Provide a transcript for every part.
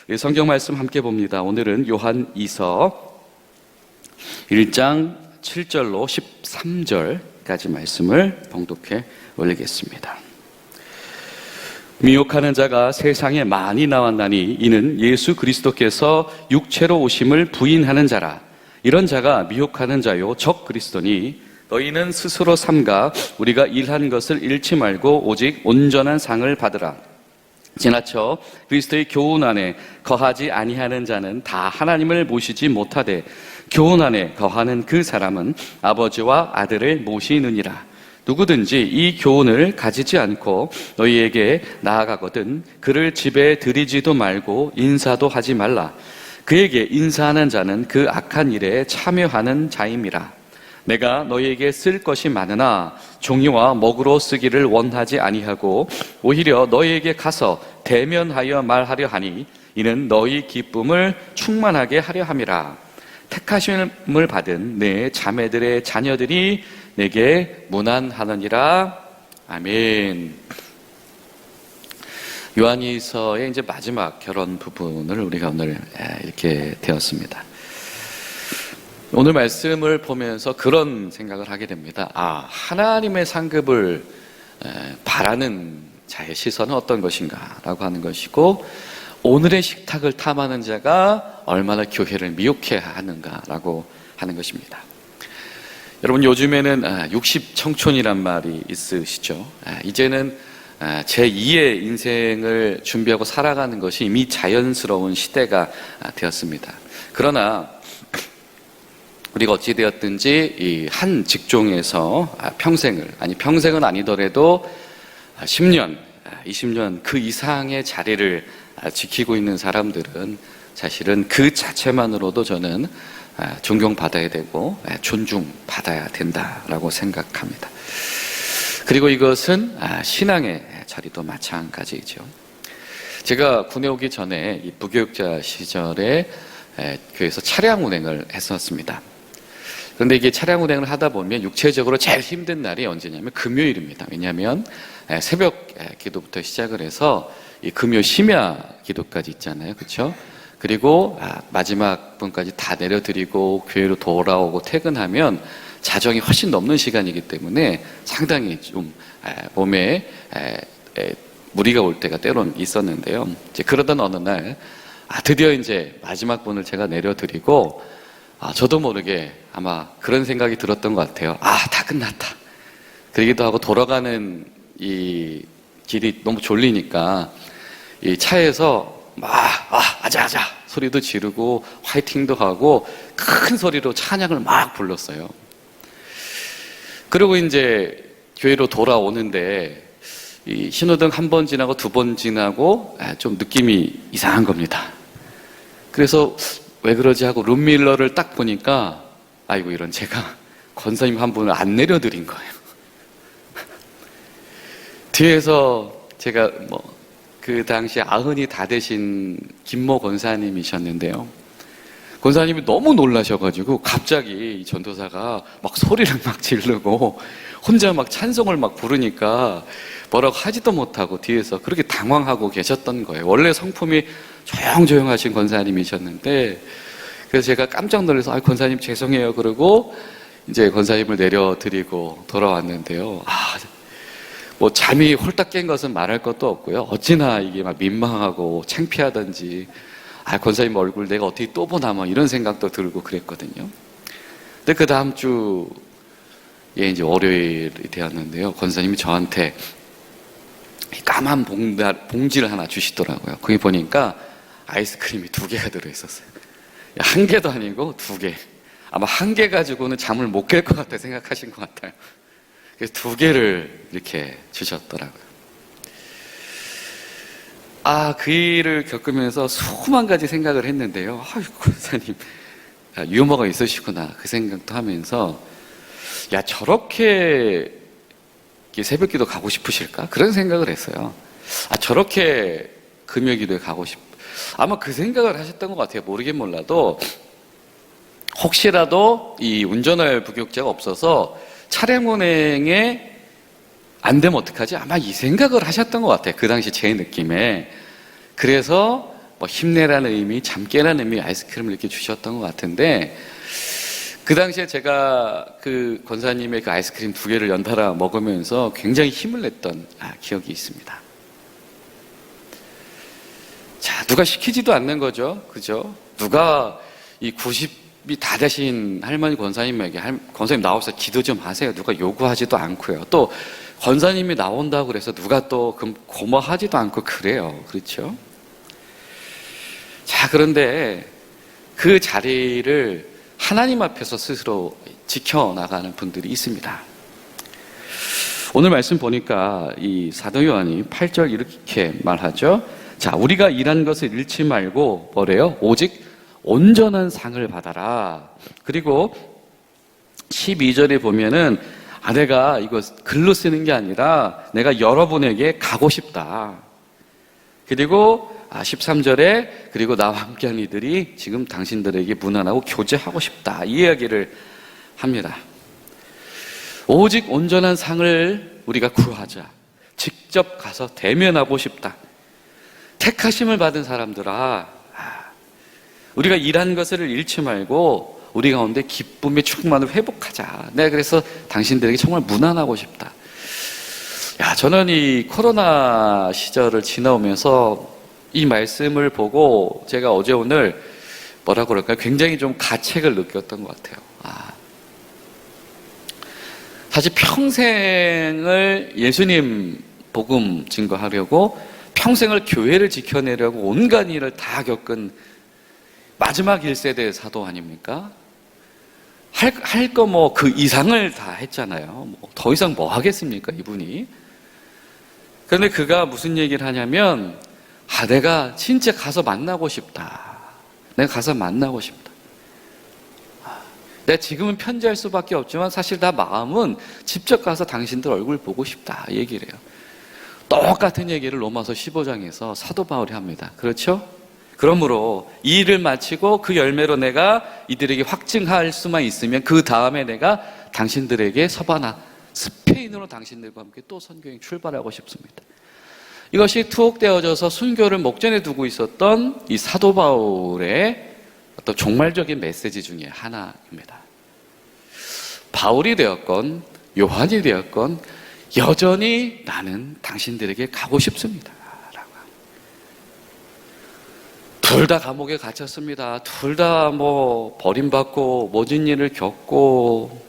우리 성경 말씀 함께 봅니다. 오늘은 요한 2서 1장 7절로 13절까지 말씀을 봉독해 올리겠습니다. 미혹하는 자가 세상에 많이 나왔나니 이는 예수 그리스도께서 육체로 오심을 부인하는 자라. 이런 자가 미혹하는 자요 적 그리스도니 너희는 스스로 삼가 우리가 일한 것을 잃지 말고 오직 온전한 상을 받으라. 지나쳐 그리스도의 교훈 안에 거하지 아니하는 자는 다 하나님을 모시지 못하되 교훈 안에 거하는 그 사람은 아버지와 아들을 모시느니라. 누구든지 이 교훈을 가지지 않고 너희에게 나아가거든 그를 집에 들이지도 말고 인사도 하지 말라. 그에게 인사하는 자는 그 악한 일에 참여하는 자임이라. 내가 너희에게 쓸 것이 많으나 종이와 먹으로 쓰기를 원하지 아니하고 오히려 너희에게 가서 대면하여 말하려 하니 이는 너희 기쁨을 충만하게 하려 함이라. 택하심을 받은 내 자매들의 자녀들이 내게 문안하느니라. 아멘. 요한일서의 이제 마지막 결론 부분을 우리가 오늘 이렇게 되었습니다. 오늘 말씀을 보면서 그런 생각을 하게 됩니다. 하나님의 상급을 바라는 자의 시선은 어떤 것인가 라고 하는 것이고, 오늘의 식탁을 탐하는 자가 얼마나 교회를 미혹해 하는가 라고 하는 것입니다. 여러분, 요즘에는 60 청춘이란 말이 있으시죠. 이제는 제2의 인생을 준비하고 살아가는 것이 이미 자연스러운 시대가 되었습니다. 그러나 우리가 어찌되었든지 이 한 직종에서 평생은 아니더라도 10년, 20년 그 이상의 자리를 지키고 있는 사람들은 사실은 그 자체만으로도 저는 존경받아야 되고 존중받아야 된다라고 생각합니다. 그리고 이것은 신앙의 자리도 마찬가지죠. 제가 군에 오기 전에 이 부교육자 시절에 교회에서 차량 운행을 했었습니다. 그런데 이게 차량 운행을 하다 보면 육체적으로 제일 힘든 날이 언제냐면 금요일입니다. 왜냐하면 새벽 기도부터 시작을 해서 이 금요 심야 기도까지 있잖아요, 그렇죠? 그리고 마지막 분까지 다 내려드리고 교회로 돌아오고 퇴근하면 자정이 훨씬 넘는 시간이기 때문에 상당히 좀 몸에 무리가 올 때가 때론 있었는데요. 이제 그러던 어느 날 드디어 이제 마지막 분을 제가 내려드리고 저도 모르게 아마 그런 생각이 들었던 것 같아요. 다 끝났다. 그러기도 하고 돌아가는 이 길이 너무 졸리니까 이 차에서 아자 소리도 지르고 화이팅도 하고 큰 소리로 찬양을 막 불렀어요. 그리고 이제 교회로 돌아오는데 이 신호등 한 번 지나고 두 번 지나고 좀 느낌이 이상한 겁니다. 그래서 왜 그러지 하고 룸밀러를 딱 보니까 아이고 이런, 제가 권사님 한 분을 안 내려드린 거예요. 뒤에서 제가 그 당시에 90이 다 되신 김모 권사님이셨는데요. 권사님이 너무 놀라셔가지고 갑자기 이 전도사가 막 소리를 막 지르고 혼자 막 찬송을 막 부르니까 뭐라고 하지도 못하고 뒤에서 그렇게 당황하고 계셨던 거예요. 원래 성품이 조용조용하신 권사님이셨는데, 그래서 제가 깜짝 놀라서 권사님 죄송해요 그러고 이제 권사님을 내려드리고 돌아왔는데요. 잠이 홀딱 깬 것은 말할 것도 없고요. 어찌나 이게 막 민망하고 창피하던지 권사님 얼굴 내가 어떻게 또 보나 이런 생각도 들고 그랬거든요. 근데 그 다음 주에 이제 월요일이 되었는데요. 권사님이 저한테 까만 봉지를 하나 주시더라고요. 거기 보니까 아이스크림이 2개가 들어있었어요. 1개도 아니고 2개. 아마 1개 가지고는 잠을 못 깰 것 같다 생각하신 것 같아요. 그래서 2개를 이렇게 주셨더라고요. 그 일을 겪으면서 수만 가지 생각을 했는데요. 권사님 유머가 있으시구나 그 생각도 하면서 저렇게 새벽기도 가고 싶으실까? 그런 생각을 했어요. 저렇게 금요기도에 가고 아마 그 생각을 하셨던 것 같아요. 모르긴 몰라도 혹시라도 이 운전할 부교육자가 없어서 차량 운행에 안 되면 어떡하지? 아마 이 생각을 하셨던 것 같아요. 그 당시 제 느낌에. 그래서 뭐 힘내라는 의미, 잠 깨라는 의미 아이스크림을 이렇게 주셨던 것 같은데, 그 당시에 제가 그 권사님의 그 아이스크림 2개를 연달아 먹으면서 굉장히 힘을 냈던 기억이 있습니다. 자, 누가 시키지도 않는 거죠. 그죠? 누가 이 90이 다 되신 할머니 권사님에게 권사님 나와서 기도 좀 하세요. 누가 요구하지도 않고요. 또 권사님이 나온다고 그래서 누가 또 고마워하지도 않고 그래요. 그렇죠? 자, 그런데 그 자리를 하나님 앞에서 스스로 지켜나가는 분들이 있습니다. 오늘 말씀 보니까 이 사도 요한이 8절 이렇게 말하죠. 자, 우리가 일한 것을 잃지 말고 뭐래요? 오직 온전한 상을 받아라. 그리고 12절에 보면은 내가 이거 글로 쓰는 게 아니라 내가 여러분에게 가고 싶다. 그리고 13절에 그리고 나와 함께한 이들이 지금 당신들에게 문안하고 교제하고 싶다. 이 이야기를 합니다. 오직 온전한 상을 우리가 구하자. 직접 가서 대면하고 싶다. 택하심을 받은 사람들아, 우리가 일한 것을 잃지 말고 우리 가운데 기쁨의 충만을 회복하자. 내가 그래서 당신들에게 정말 문안하고 싶다. 저는 이 코로나 시절을 지나오면서 이 말씀을 보고 제가 어제 오늘 뭐라고 그럴까요? 굉장히 좀 가책을 느꼈던 것 같아요. 사실 평생을 예수님 복음 증거하려고 평생을 교회를 지켜내려고 온갖 일을 다 겪은 마지막 1세대 사도 아닙니까? 할 거 뭐 그 이상을 다 했잖아요. 더 이상 뭐 하겠습니까, 이분이? 그런데 그가 무슨 얘기를 하냐면, 내가 진짜 가서 만나고 싶다. 내가 가서 만나고 싶다. 내가 지금은 편지할 수밖에 없지만 사실 나 마음은 직접 가서 당신들 얼굴 보고 싶다. 얘기를 해요. 똑같은 얘기를 로마서 15장에서 사도 바울이 합니다. 그렇죠? 그러므로 이 일을 마치고 그 열매로 내가 이들에게 확증할 수만 있으면 그 다음에 내가 당신들에게 서바나 스페인으로 당신들과 함께 또 선교행 출발하고 싶습니다. 이것이 투옥되어져서 순교를 목전에 두고 있었던 이 사도 바울의 어떤 종말적인 메시지 중에 하나입니다. 바울이 되었건 요한이 되었건 여전히 나는 당신들에게 가고 싶습니다. 둘 다 감옥에 갇혔습니다. 둘 다 뭐 버림받고 모진 일을 겪고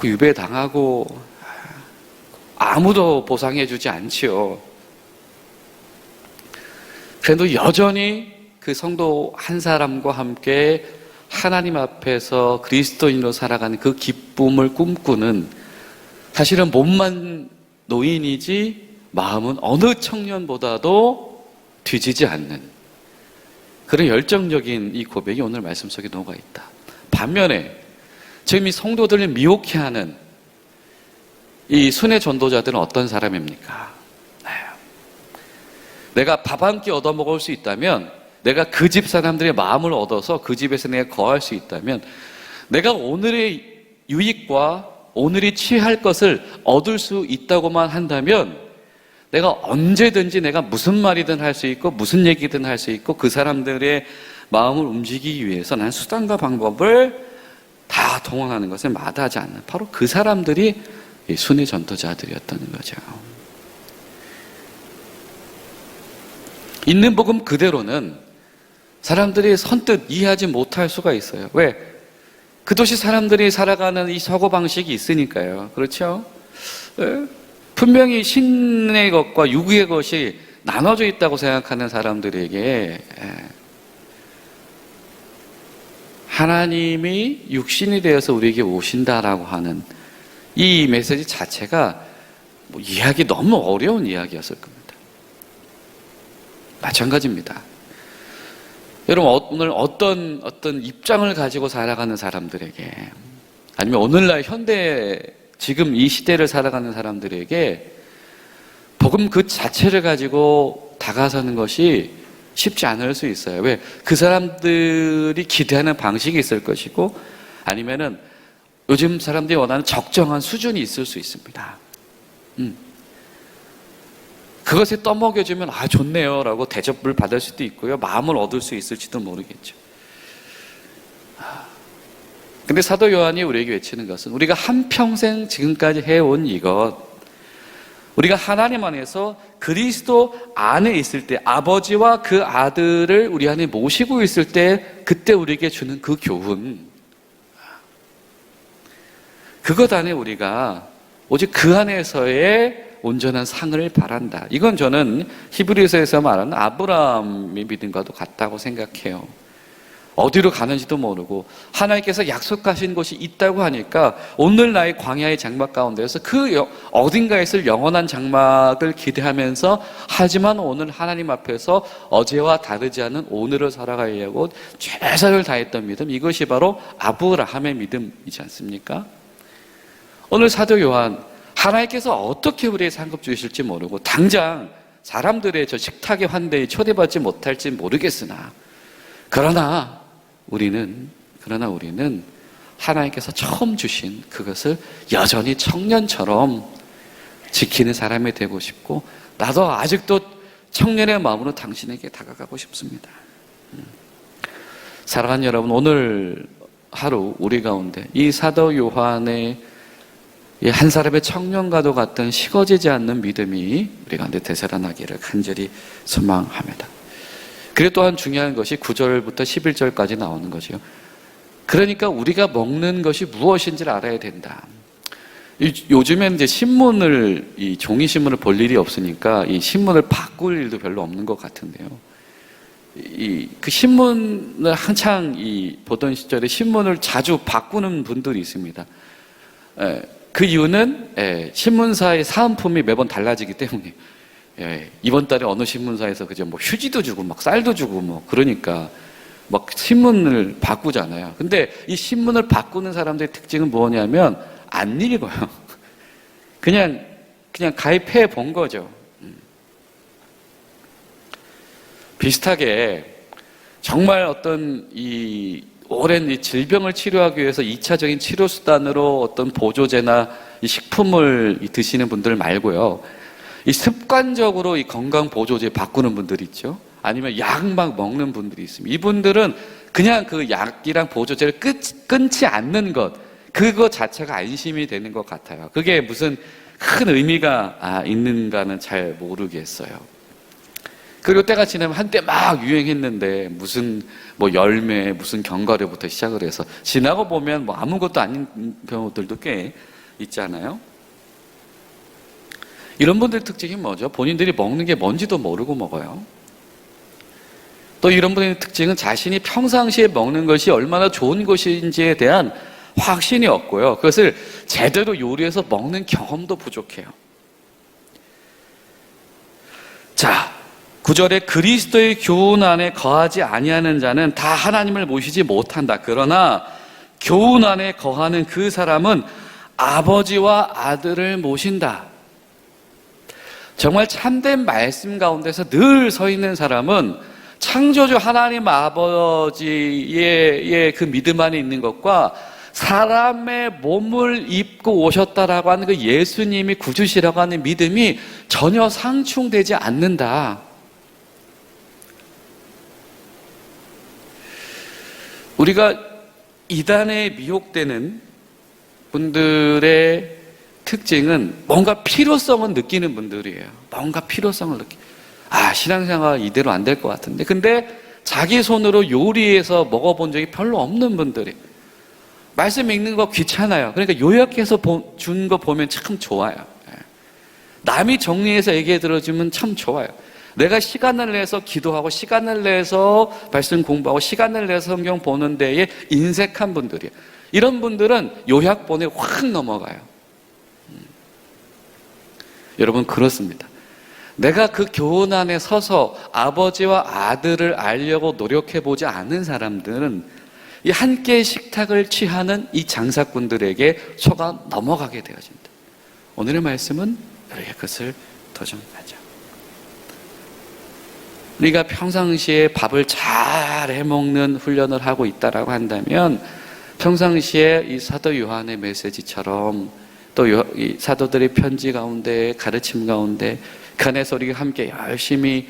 유배당하고 아무도 보상해주지 않지요. 그래도 여전히 그 성도 한 사람과 함께 하나님 앞에서 그리스도인으로 살아가는 그 기쁨을 꿈꾸는, 사실은 몸만 노인이지 마음은 어느 청년보다도 뒤지지 않는 그런 열정적인 이 고백이 오늘 말씀 속에 녹아 있다. 반면에 지금 이 성도들을 미혹해하는 이 순회 전도자들은 어떤 사람입니까? 내가 밥 한 끼 얻어먹을 수 있다면, 내가 그 집 사람들의 마음을 얻어서 그 집에서 내가 거할 수 있다면, 내가 오늘의 유익과 오늘이 취할 것을 얻을 수 있다고만 한다면 내가 언제든지 내가 무슨 말이든 할 수 있고 무슨 얘기든 할 수 있고 그 사람들의 마음을 움직이기 위해서 난 수단과 방법을 다 동원하는 것을 마다하지 않는, 바로 그 사람들이 순회 전도자들이었다는 거죠. 있는 복음 그대로는 사람들이 선뜻 이해하지 못할 수가 있어요. 왜? 그 도시 사람들이 살아가는 이 사고방식이 있으니까요. 그렇죠? 분명히 신의 것과 육의 것이 나눠져 있다고 생각하는 사람들에게 하나님이 육신이 되어서 우리에게 오신다라고 하는 이 메시지 자체가 이해하기 너무 어려운 이야기였을 겁니다. 마찬가지입니다. 여러분, 오늘 어떤 입장을 가지고 살아가는 사람들에게, 아니면 오늘날 현대 지금 이 시대를 살아가는 사람들에게 복음 그 자체를 가지고 다가서는 것이 쉽지 않을 수 있어요. 왜? 그 사람들이 기대하는 방식이 있을 것이고, 아니면은 요즘 사람들이 원하는 적정한 수준이 있을 수 있습니다. 그것에 떠먹여주면 아 좋네요 라고 대접을 받을 수도 있고요, 마음을 얻을 수 있을지도 모르겠죠. 근데 사도 요한이 우리에게 외치는 것은 우리가 한평생 지금까지 해온 이것, 우리가 하나님 안에서 그리스도 안에 있을 때, 아버지와 그 아들을 우리 안에 모시고 있을 때 그때 우리에게 주는 그 교훈, 그것 안에 우리가 오직 그 안에서의 온전한 상을 바란다. 이건 저는 히브리서에서 말하는 아브라함의 믿음과도 같다고 생각해요. 어디로 가는지도 모르고 하나님께서 약속하신 곳이 있다고 하니까 오늘 나의 광야의 장막 가운데서 그 어딘가에 있을 영원한 장막을 기대하면서, 하지만 오늘 하나님 앞에서 어제와 다르지 않은 오늘을 살아가려고 최선을 다했던 믿음, 이것이 바로 아브라함의 믿음이지 않습니까? 오늘 사도 요한, 하나님께서 어떻게 우리의 상급 주실지 모르고 당장 사람들의 저 식탁의 환대에 초대받지 못할지 모르겠으나, 그러나 우리는 하나님께서 처음 주신 그것을 여전히 청년처럼 지키는 사람이 되고 싶고, 나도 아직도 청년의 마음으로 당신에게 다가가고 싶습니다. 사랑하는 여러분, 오늘 하루 우리 가운데 이 사도 요한의 한 사람의 청년과도 같은 식어지지 않는 믿음이 우리 가운데 되살아나기를 간절히 소망합니다. 그리고 또한 중요한 것이 9절부터 11절까지 나오는 거죠. 그러니까 우리가 먹는 것이 무엇인지를 알아야 된다. 요즘엔 이제 신문을, 이 종이신문을 볼 일이 없으니까 이 신문을 바꿀 일도 별로 없는 것 같은데요. 그 신문을 한창 보던 시절에 신문을 자주 바꾸는 분들이 있습니다. 그 이유는 신문사의 사은품이 매번 달라지기 때문에, 이번 달에 어느 신문사에서 그저 뭐 휴지도 주고 막 쌀도 주고 뭐 그러니까 막 신문을 바꾸잖아요. 근데 이 신문을 바꾸는 사람들의 특징은 뭐냐면 안 읽어요. 그냥 가입해 본 거죠. 비슷하게 정말 어떤 이 오랜 이 질병을 치료하기 위해서 2차적인 치료 수단으로 어떤 보조제나 이 식품을 드시는 분들 말고요, 이 습관적으로 이 건강 보조제 바꾸는 분들이 있죠. 아니면 약 막 먹는 분들이 있습니다. 이분들은 그냥 그 약이랑 보조제를 끊지 않는 것, 그거 자체가 안심이 되는 것 같아요. 그게 무슨 큰 의미가 있는가는 잘 모르겠어요. 그리고 때가 지나면 한때 막 유행했는데 무슨 뭐 열매, 무슨 견과류부터 시작을 해서 지나고 보면 뭐 아무것도 아닌 경우들도 꽤 있잖아요. 이런 분들의 특징이 뭐죠? 본인들이 먹는 게 뭔지도 모르고 먹어요. 또 이런 분의 특징은 자신이 평상시에 먹는 것이 얼마나 좋은 것인지에 대한 확신이 없고요, 그것을 제대로 요리해서 먹는 경험도 부족해요. 자, 9절에 그리스도의 교훈 안에 거하지 아니하는 자는 다 하나님을 모시지 못한다. 그러나 교훈 안에 거하는 그 사람은 아버지와 아들을 모신다. 정말 참된 말씀 가운데서 늘 서 있는 사람은 창조주 하나님 아버지의 그 믿음 안에 있는 것과 사람의 몸을 입고 오셨다라고 하는 그 예수님이 구주시라고 하는 믿음이 전혀 상충되지 않는다. 우리가 이단에 미혹되는 분들의 특징은 뭔가 필요성은 느끼는 분들이에요. 뭔가 필요성을 신앙생활 이대로 안 될 것 같은데, 근데 자기 손으로 요리해서 먹어본 적이 별로 없는 분들이, 말씀 읽는 거 귀찮아요. 그러니까 요약해서 준 거 보면 참 좋아요. 남이 정리해서 얘기해 들어주면 참 좋아요. 내가 시간을 내서 기도하고 시간을 내서 말씀 공부하고 시간을 내서 성경 보는 데에 인색한 분들이에요. 이런 분들은 요약본에 확 넘어가요. 여러분, 그렇습니다. 내가 그 교훈 안에 서서 아버지와 아들을 알려고 노력해보지 않은 사람들은 이 한 끼의 식탁을 취하는 이 장사꾼들에게 속아 넘어가게 되어진다. 오늘의 말씀은 우리가 그것을 도전하죠. 우리가 평상시에 밥을 잘 해먹는 훈련을 하고 있다라고 한다면 평상시에 이 사도 요한의 메시지처럼 또 이 사도들의 편지 가운데, 가르침 가운데 그 안에서 우리가 함께 열심히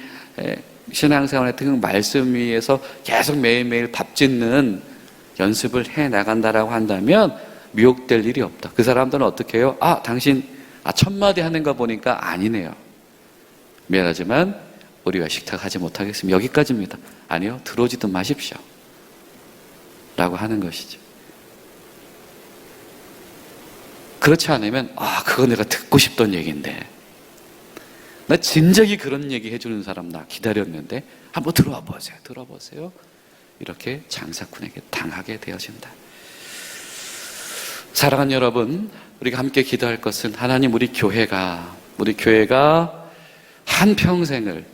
신앙생활의 그 말씀 위에서 계속 매일매일 밥 짓는 연습을 해 나간다라고 한다면 미혹될 일이 없다. 그 사람들은 어떻게 해요? 당신 첫마디 하는 거 보니까 아니네요. 미안하지만 우리가 식탁하지 못하겠습니다. 여기까지입니다. 아니요, 들어오지도 마십시오 라고 하는 것이죠. 그렇지 않으면 그거 내가 듣고 싶던 얘기인데, 나 진작에 그런 얘기 해주는 사람 나 기다렸는데 한번 들어와 보세요. 이렇게 장사꾼에게 당하게 되어진다. 사랑하는 여러분, 우리가 함께 기도할 것은 하나님, 우리 교회가 한평생을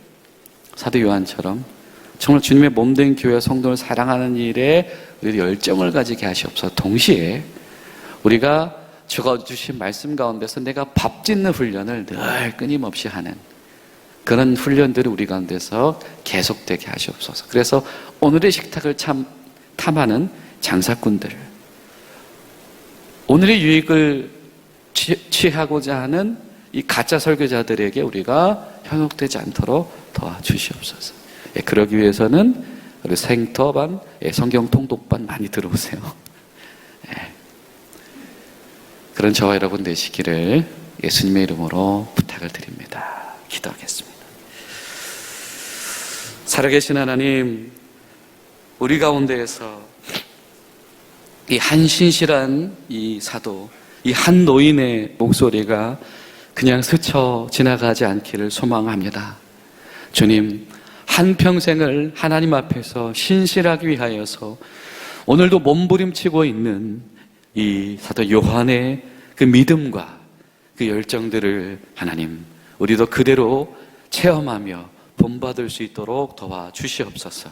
사도 요한처럼 정말 주님의 몸된 교회 성도를 사랑하는 일에 우리 열정을 가지게 하시옵소서. 동시에 우리가 주신 말씀 가운데서 내가 밥 짓는 훈련을 늘 끊임없이 하는 그런 훈련들이 우리 가운데서 계속되게 하시옵소서. 그래서 오늘의 식탁을 탐하는 장사꾼들, 오늘의 유익을 취하고자 하는 이 가짜 설교자들에게 우리가 현혹되지 않도록 도와주시옵소서. 그러기 위해서는 우리 생터반, 성경 통독반 많이 들어오세요. 그런 저와 여러분 되시기를 예수님의 이름으로 부탁을 드립니다. 기도하겠습니다. 살아계신 하나님, 우리 가운데에서 이 한 신실한 이 사도, 이 한 노인의 목소리가 그냥 스쳐 지나가지 않기를 소망합니다. 주님, 한평생을 하나님 앞에서 신실하기 위하여서 오늘도 몸부림치고 있는 이 사도 요한의 그 믿음과 그 열정들을 하나님, 우리도 그대로 체험하며 본받을 수 있도록 도와주시옵소서.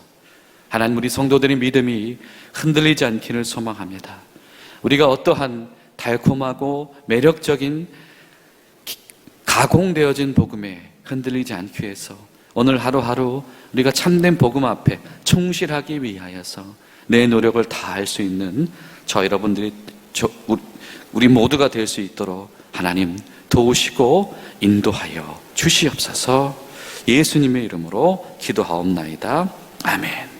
하나님, 우리 성도들의 믿음이 흔들리지 않기를 소망합니다. 우리가 어떠한 달콤하고 매력적인 가공되어진 복음에 흔들리지 않기 위해서 오늘 하루하루 우리가 참된 복음 앞에 충실하기 위하여서 내 노력을 다할 수 있는 저 여러분들이 우리 모두가 될 수 있도록 하나님 도우시고 인도하여 주시옵소서. 예수님의 이름으로 기도하옵나이다. 아멘.